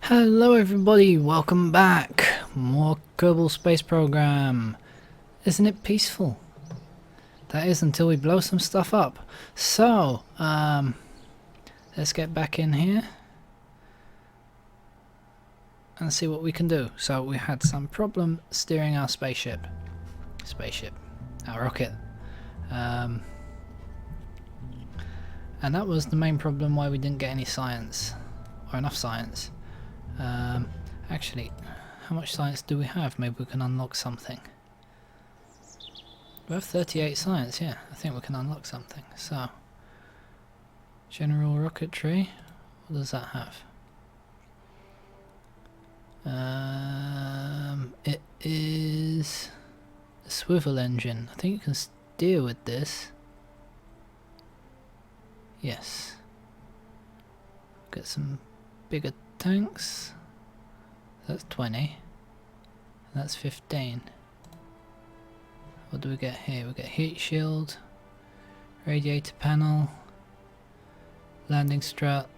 Hello everybody, welcome back. More Kerbal Space program. Isn't it peaceful? That is until we blow some stuff up. So, let's get back in here and see what we can do. So we had some problem steering our our rocket. And that was the main problem why we didn't get any science, or enough science. Actually, how much science do we have? Maybe we can unlock something. We have 38 science, yeah. I think we can unlock something. So, general rocketry. What does that have? It is a swivel engine. I think you can steer with this. Yes. Get some bigger tanks. That's 20. That's 15. What do we get here? We get heat shield, radiator panel, landing strut,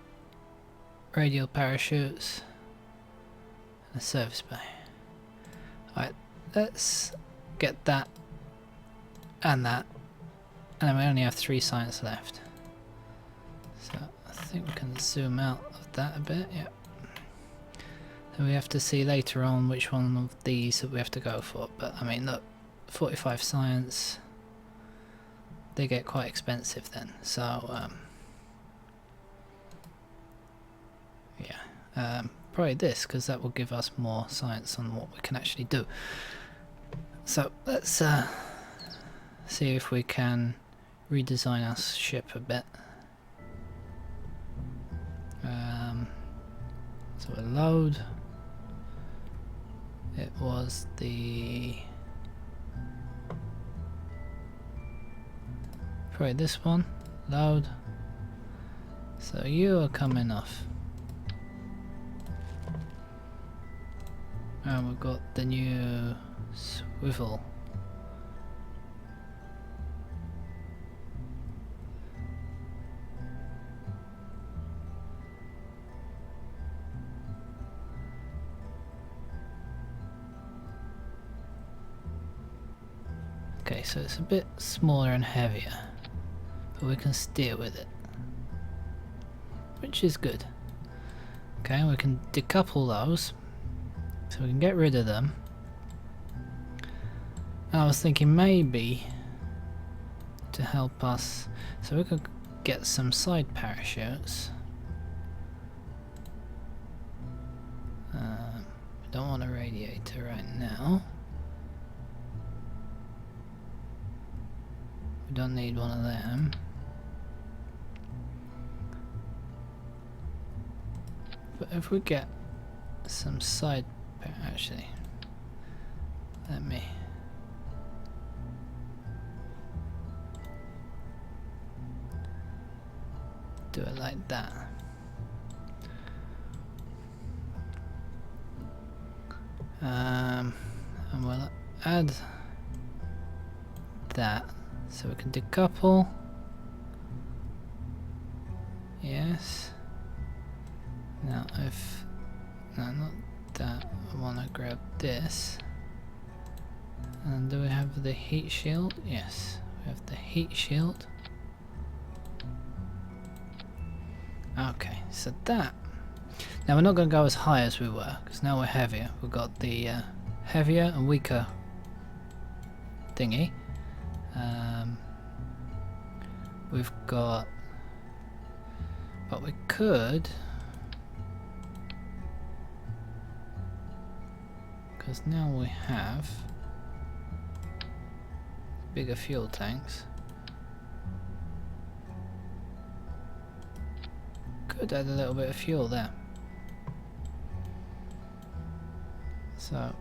radial parachutes, and a service bay. Alright, let's get that and that, and then we only have 3 science left. So I think we can zoom out of that a bit, yeah. And we have to see later on which one of these that we have to go for, but I mean look, 45 science, they get quite expensive then, so yeah, probably this, because that will give us more science on what we can actually do. So let's see if we can redesign our ship a bit. So we'll load. It was the probably this one. Load. So you are coming off. And we've got the new swivel. Okay, so it's a bit smaller and heavier, but we can steer with it, which is good. Okay, we can decouple those, so we can get rid of them. And I was thinking maybe to help us, so we could get some side parachutes. We don't want a radiator right now. We don't need one of them. But if we get some side, actually, let me do it like that. And we'll add that. So we can decouple. Yes. Now if no, not that, I want to grab this. And do we have the heat shield? Yes, we have the heat shield. Okay, so that. Now we're not going to go as high as we were, because now we're heavier. We've got the heavier and weaker thingy. We've got, but we could, because now we have bigger fuel tanks, could add a little bit of fuel there. So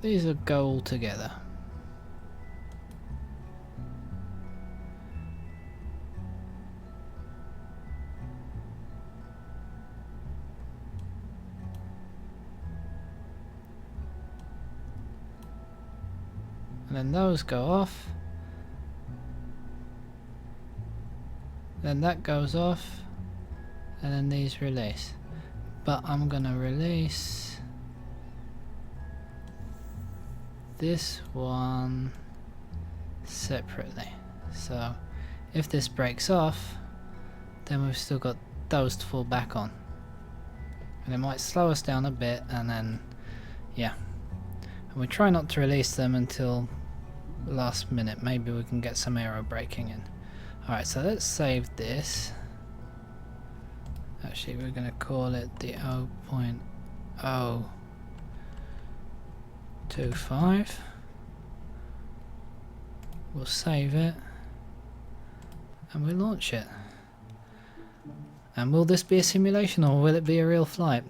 these will go all together. And then those go off. Then that goes off. And then these release. but I'm gonna release this one separately. So if this breaks off, then we've still got those to fall back on. And it might slow us down a bit, and then, yeah. And we try not to release them until last minute. Maybe we can get some aero braking in. Alright, so let's save this. Actually, we're going to call it the 0.025. We'll save it. And we'll launch it. And will this be a simulation or will it be a real flight?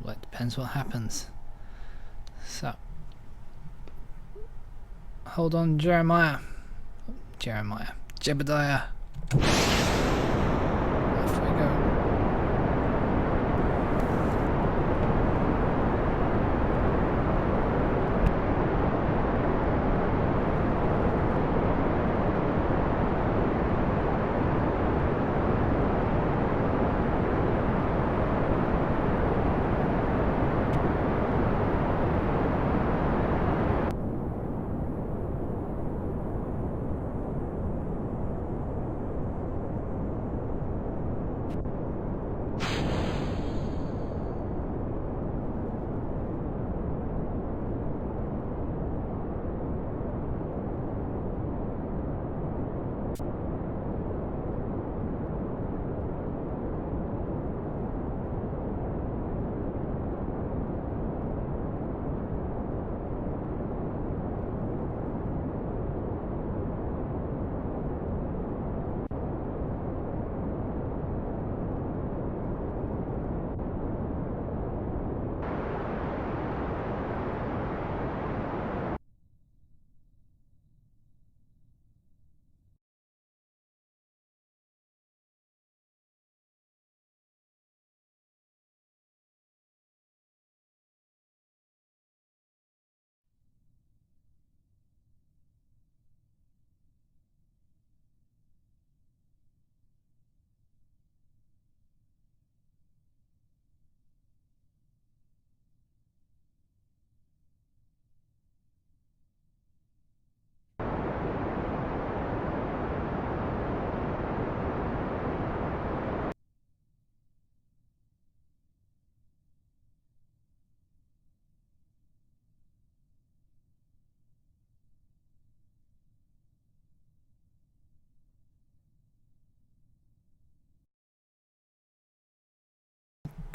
Well, it depends what happens. So, hold on, Jebediah. Off we go.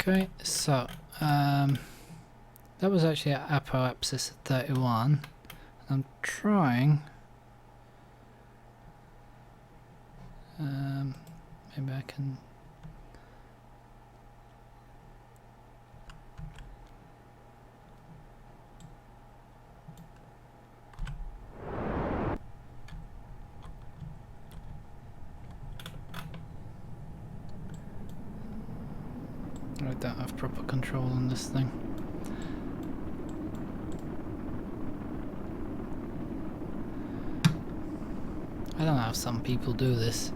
Okay, so that was actually at apoapsis 31. I'm trying. Maybe I can. I don't have proper control on this thing. I don't know how some people do this.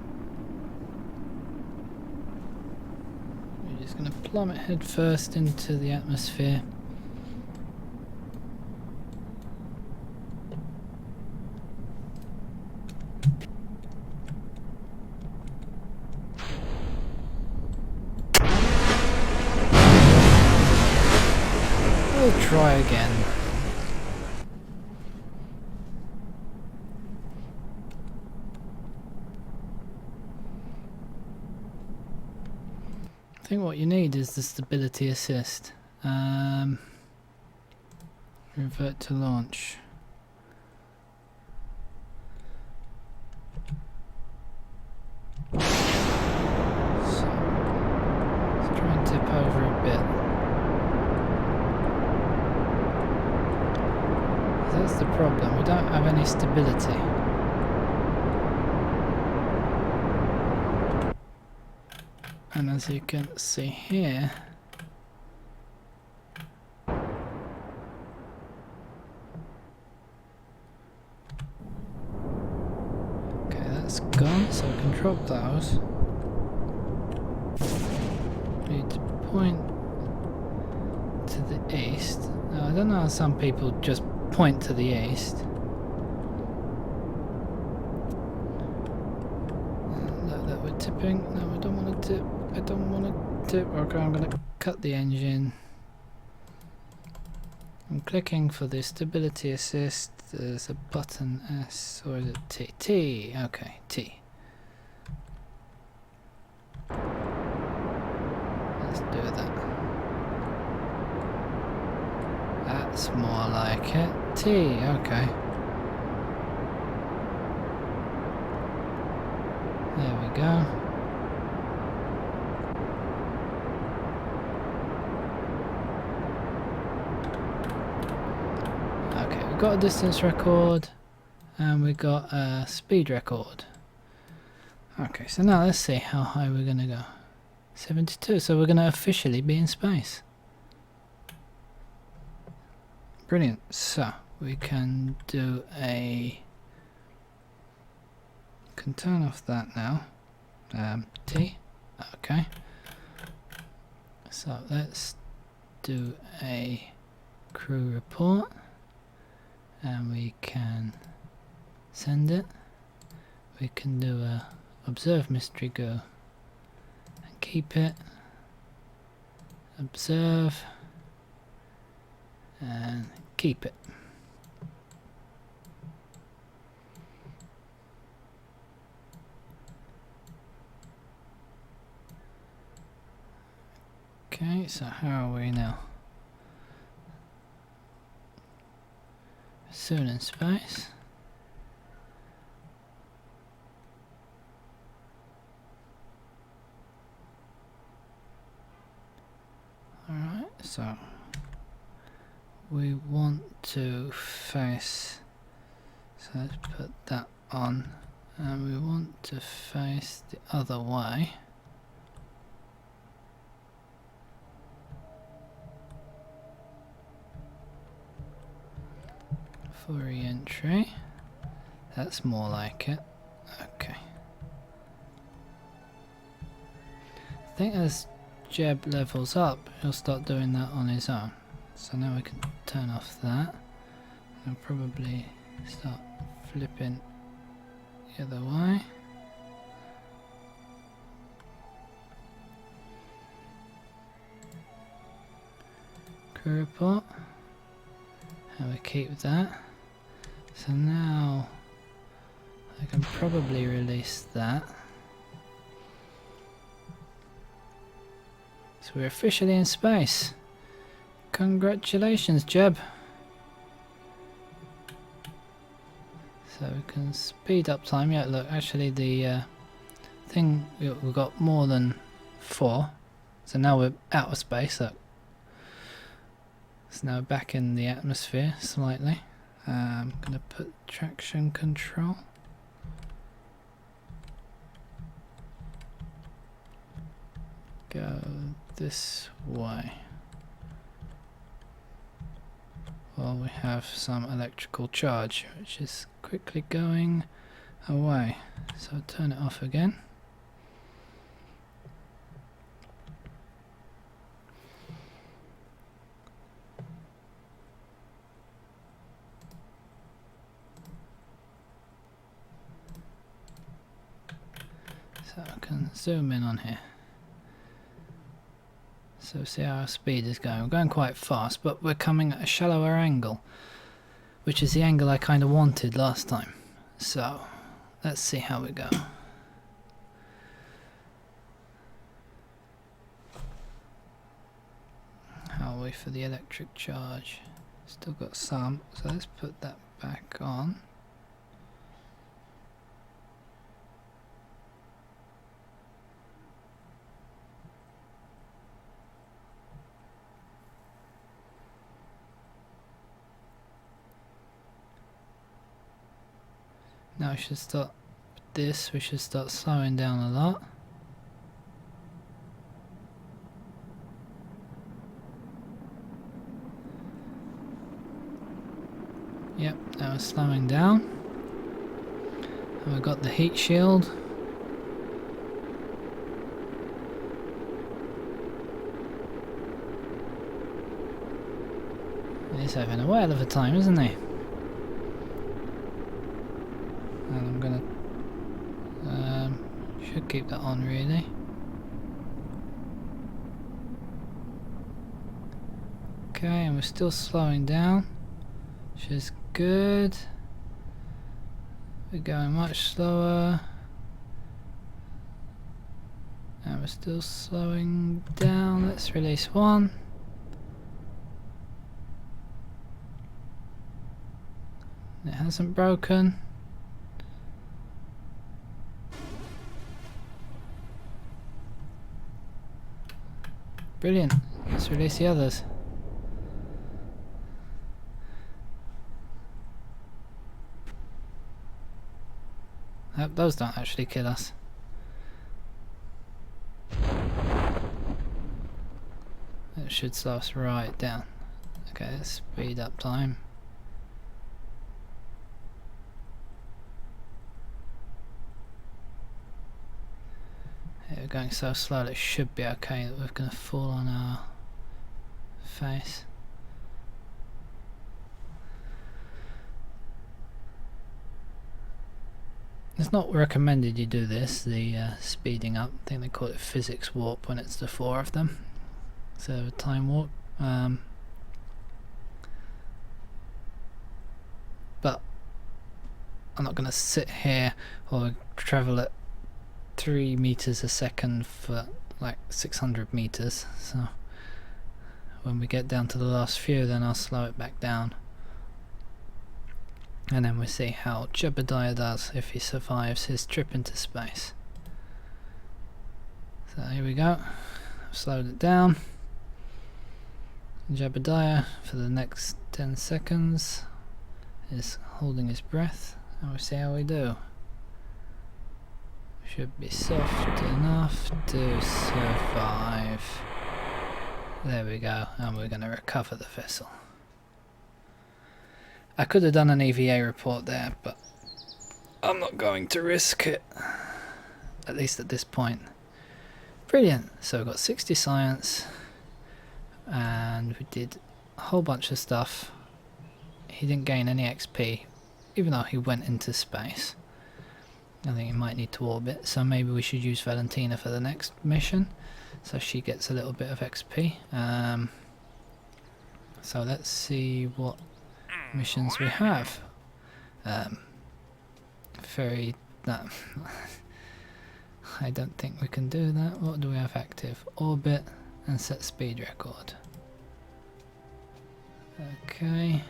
You're just going to plummet head first into the atmosphere. We'll try again. I think what you need is the stability assist. Revert to launch. So, let's try and tip over a bit. That's the problem, we don't have any stability. And as you can see here, okay, that's gone, so we can drop those. Need to point the east. Now, I don't know how some people just point to the east. That we're tipping. No, I don't want to tip. I don't want to tip. Okay, I'm going to cut the engine. I'm clicking for the stability assist. There's a button S, or is it T? T. Okay, T. Let's do that. That's more like it. T. Okay. There we go. Okay, we got a distance record and we got a speed record. Okay, so now let's see how high we're gonna go. 72, so we're gonna officially be in space. Brilliant. So we can do can turn off that now. T. Okay. So let's do a crew report, and we can send it. We can do a observe mystery go and keep it. Observe and keep it. Okay, so how are we now? Soon in space. Alright, so we want to face, so let's put that on, and we want to face the other way. For re-entry, that's more like it. Okay. I think as Jeb levels up, he'll start doing that on his own. So now we can turn off that. I'll probably start flipping the other way. Crew report. And we keep that. So now I can probably release that. So we're officially in space. Congratulations, Jeb. So we can speed up time. Yeah, look, actually the thing, we've got more than 4. So now we're out of space. Look. So now we're back in the atmosphere slightly. I'm going to put traction control. Go this way. Well, we have some electrical charge, which is quickly going away. So I'll turn it off again. So I can zoom in on here. So see how our speed is going. We're going quite fast, but we're coming at a shallower angle, which is the angle I kind of wanted last time. So let's see how we go. How are we for the electric charge? Still got some, so let's put that back on. Now we should start this, we should start slowing down a lot. Yep, now we're slowing down. And we've got the heat shield. He's having a whale of a time, isn't he? And I'm gonna should keep that on really. Okay, and we're still slowing down, which is good. We're going much slower. And we're still slowing down. Let's release one. It hasn't broken. Brilliant. Let's release the others. I hope those don't actually kill us. It should slow us right down. Okay, let's speed up time. We're going so slow that it should be okay, that we're going to fall on our face. It's not recommended you do this, the speeding up. I think they call it physics warp when it's the 4 of them. So time warp. But I'm not going to sit here or travel at 3 meters a second for like 600 meters. So when we get down to the last few, then I'll slow it back down. And then we'll see how Jebediah does if he survives his trip into space. So here we go. I've slowed it down. Jebediah for the next 10 seconds is holding his breath, and we'll see how we do. Should be soft enough to survive. There we go, and we're going to recover the vessel. I could have done an EVA report there, but I'm not going to risk it, at least at this point. Brilliant. So we've got 60 science, and we did a whole bunch of stuff. He didn't gain any XP, even though he went into space. I think he might need to orbit, so maybe we should use Valentina for the next mission, so she gets a little bit of XP. So let's see what missions we have. No, I don't think we can do that. What do we have active? Orbit and set speed record. Okay.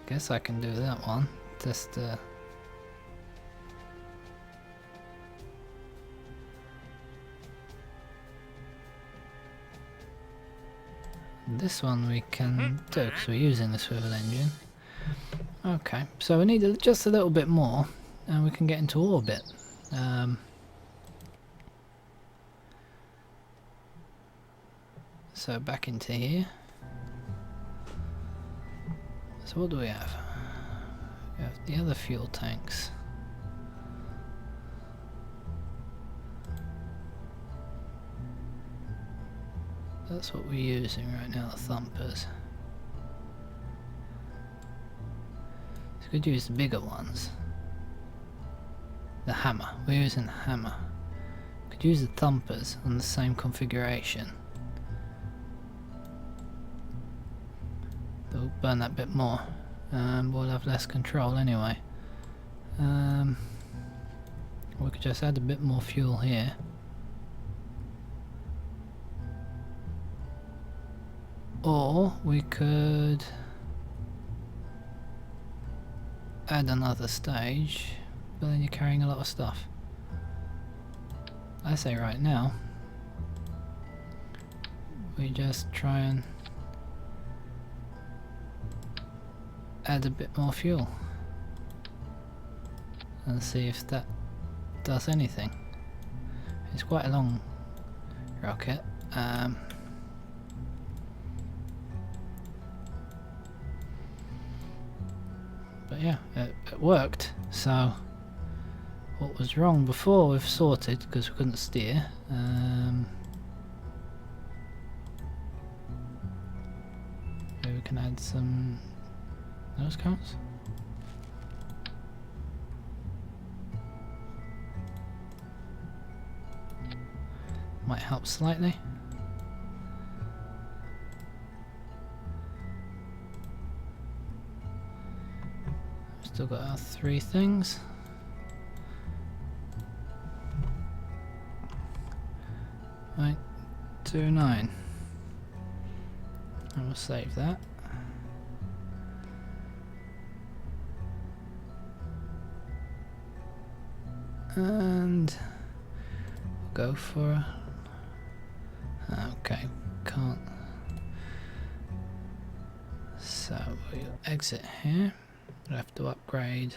Guess I can do that one. Just this one we can do because we're using the swivel engine. Okay, so we need just a little bit more and we can get into orbit. So back into here. So what do we have? We have the other fuel tanks. That's what we're using right now, the thumpers. So we could use the bigger ones. The hammer. We're using the hammer. We could use the thumpers on the same configuration. They'll burn that bit more. We'll have less control anyway. We could just add a bit more fuel here. Or we could add another stage, but then you're carrying a lot of stuff. I say right now we just try and add a bit more fuel and see if that does anything. It's quite a long rocket. But yeah, it worked, so what was wrong before we've sorted because we couldn't steer. Maybe we can add some nose counts. Might help slightly. Still got our 3 things. Right, 29. And we'll save that. And we'll go for okay, can't. So we'll exit here. We'll have to upgrade.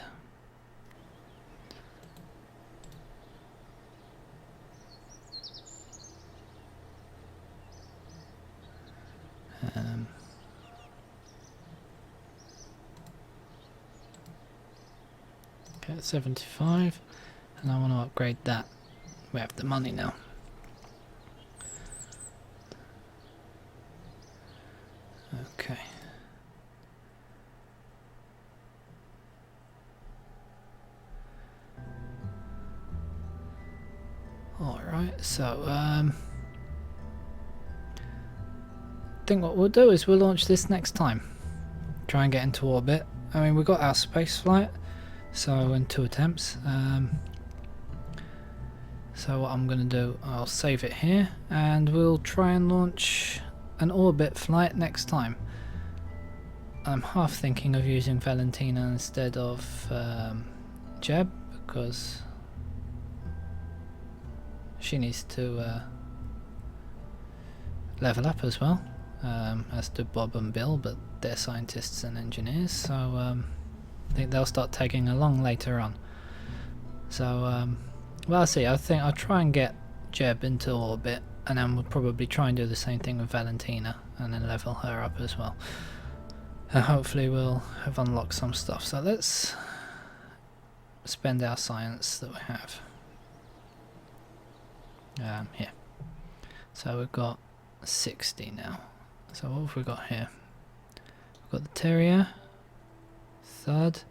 Okay, 75, and I want to upgrade that. We have the money now. Okay. Alright, so I think what we'll do is we'll launch this next time. Try and get into orbit. I mean, we got our space flight, so in 2 attempts. So what I'm going to do, I'll save it here, and we'll try and launch an orbit flight next time. I'm half thinking of using Valentina instead of Jeb, because she needs to level up as well, as do Bob and Bill, but they're scientists and engineers, so I think they'll start tagging along later on. So well, I'll see. I think I'll try and get Jeb into orbit, and then we'll probably try and do the same thing with Valentina and then level her up as well, and hopefully we'll have unlocked some stuff. So let's spend our science that we have here. So we've got 60 now. So what have we got here? We've got the Terrier, Thud,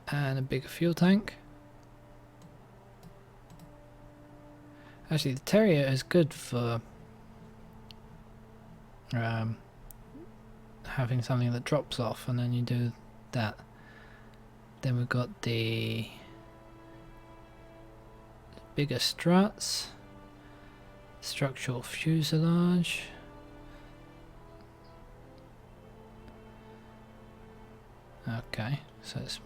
and a bigger fuel tank. Actually, the Terrier is good for having something that drops off, and then you do that. Then we've got the bigger struts, structural fuselage, okay, so it's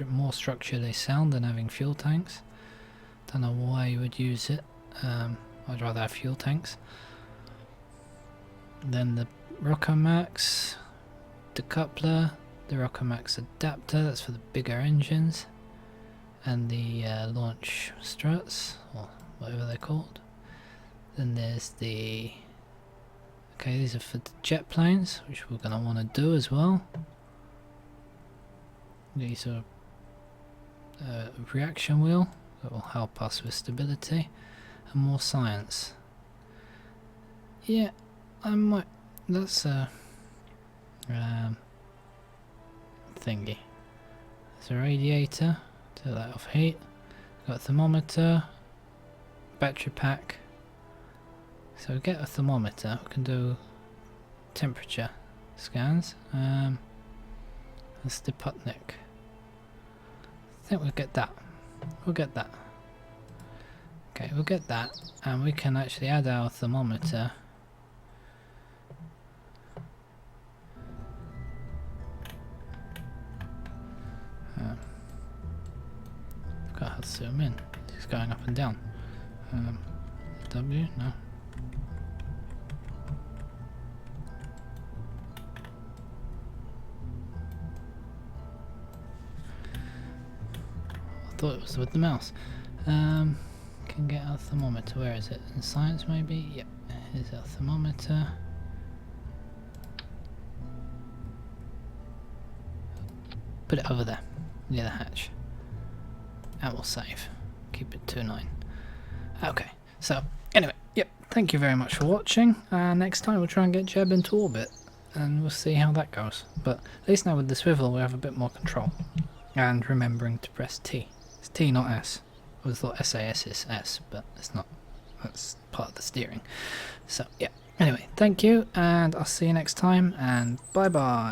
more structurally sound than having fuel tanks. Don't know why you would use it. I'd rather have fuel tanks. Then the Rockomax decoupler, the Rockomax adapter, that's for the bigger engines, and the launch struts, or whatever they're called. Then there's the, okay, these are for the jet planes, which we're going to want to do as well. These are a reaction wheel that will help us with stability, and more science. Yeah, I might, that's a thingy. There's a radiator to let off heat. Got a thermometer, battery pack. So we get a thermometer, we can do temperature scans. That's the Putnik. I think we'll get that. We'll get that. Okay, we'll get that, and we can actually add our thermometer. I've got to zoom in. It's going up and down. W? No. I thought it was with the mouse. Can get our thermometer. Where is it? In science, maybe? Yep. Here's our thermometer. Put it over there, near the hatch. and we'll save. Keep it 2.9. Okay, so anyway, yep, thank you very much for watching. Next time we'll try and get Jeb into orbit, and we'll see how that goes. But at least now with the swivel we have a bit more control. And remembering to press T. It's T, not S. I always thought SAS is S, but it's not. That's part of the steering. So yeah, anyway, thank you, and I'll see you next time, and bye bye.